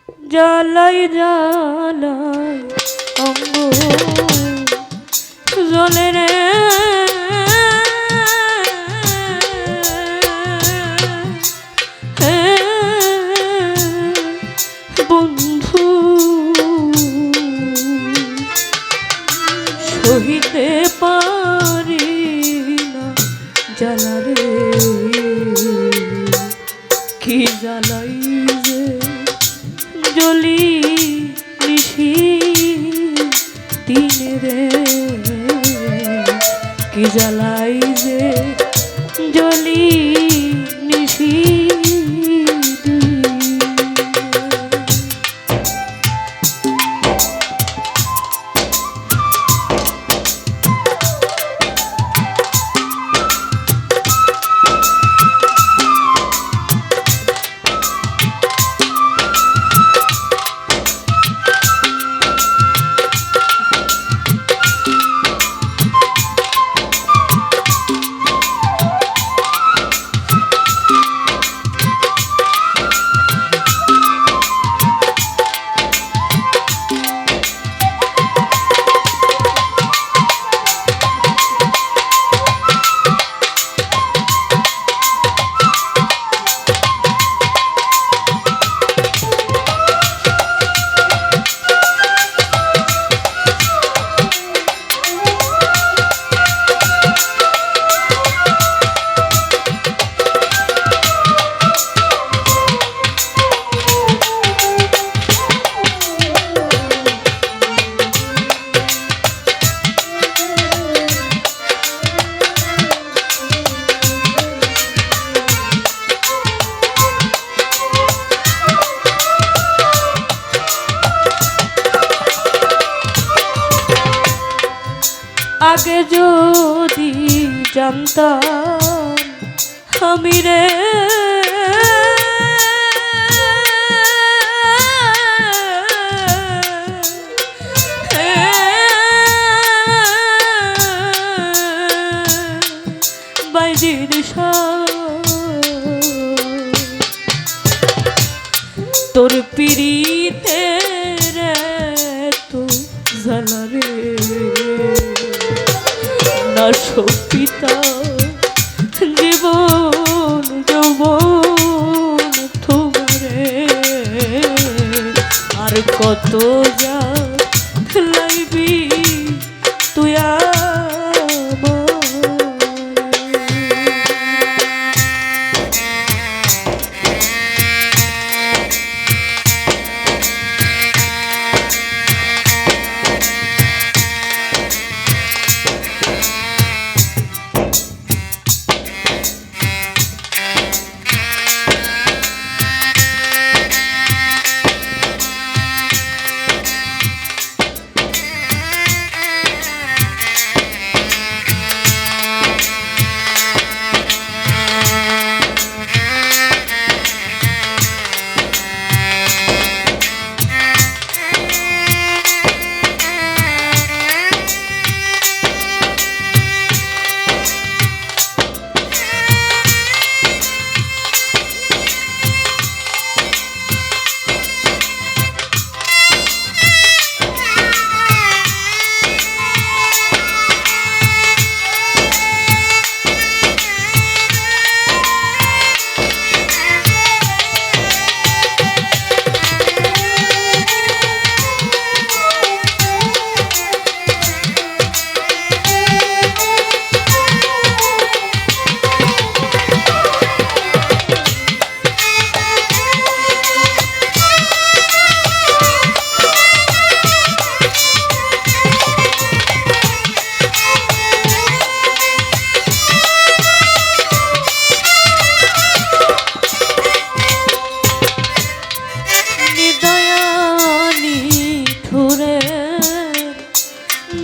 জ্বালাই জ্বালাই অঙ্গ জ্বলে রে বন্ধু সহিতে পারি না জ্বালা রে কি জ্বালাই যে জ্বলি নিশি দিনে রে কি জ্বালাই যে জ্বলি নিশি আগে যদি জানতাম আমি রে বাইরের তোর পিড়িতে রে তো জ্বালা রে না সপিতা জীবন যৌবন তোমারে আর কত যা লাইবি তুই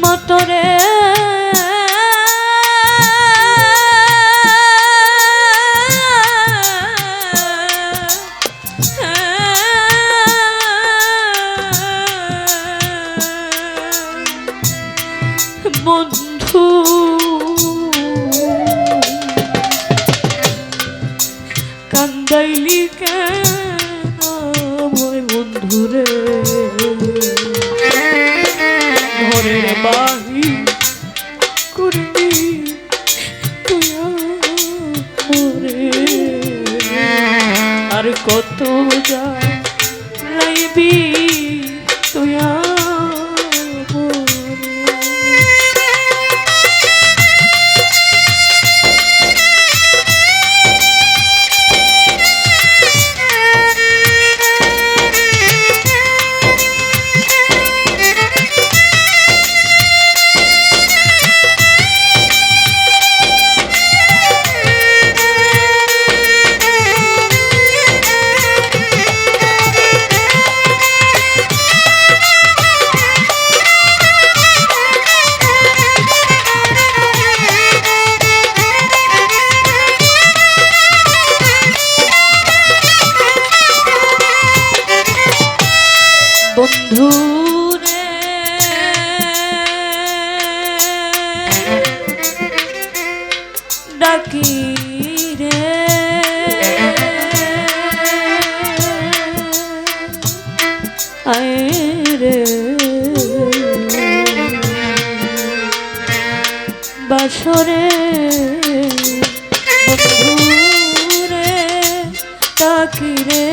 মতরে বন্ধু কান্দাইলি কেন বন্ধু বন্ধুরে ঘরের বাহির করবি তুই আমরে আর কত যা লাইবি তুই বন্ধুরে ডাকি রে আয় রে বাসরে বন্ধুরে ডাকি রে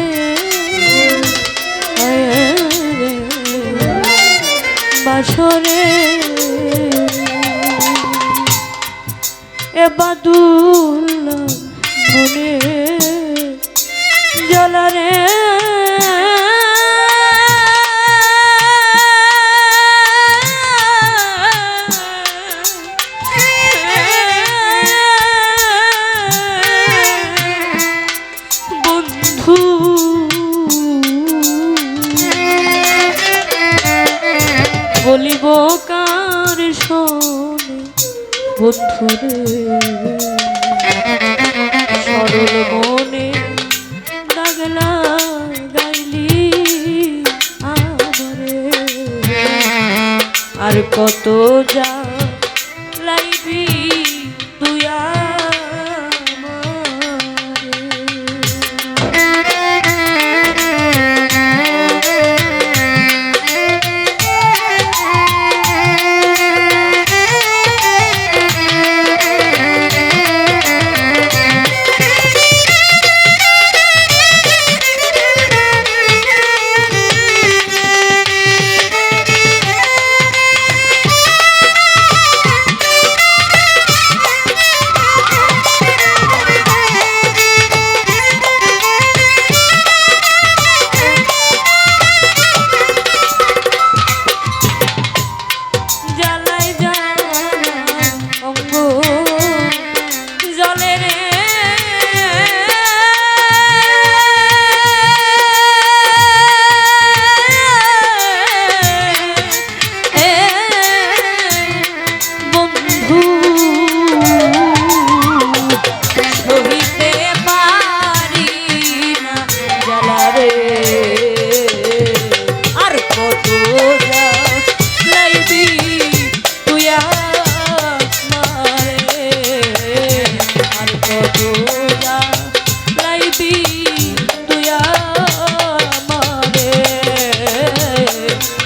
বাসরে এ বাদুল্লা মনে জ্বলারে বন্ধু বলিব কার শোনে বন্ধুরে সরল মনে দাগলা গাইলি আমারে আর কত যা লাইবি তুই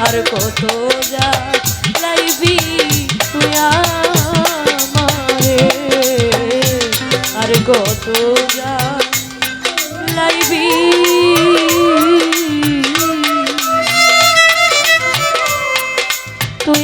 আর কত যা লাইবি তুই আমারে আর কত যা লাইবি তুই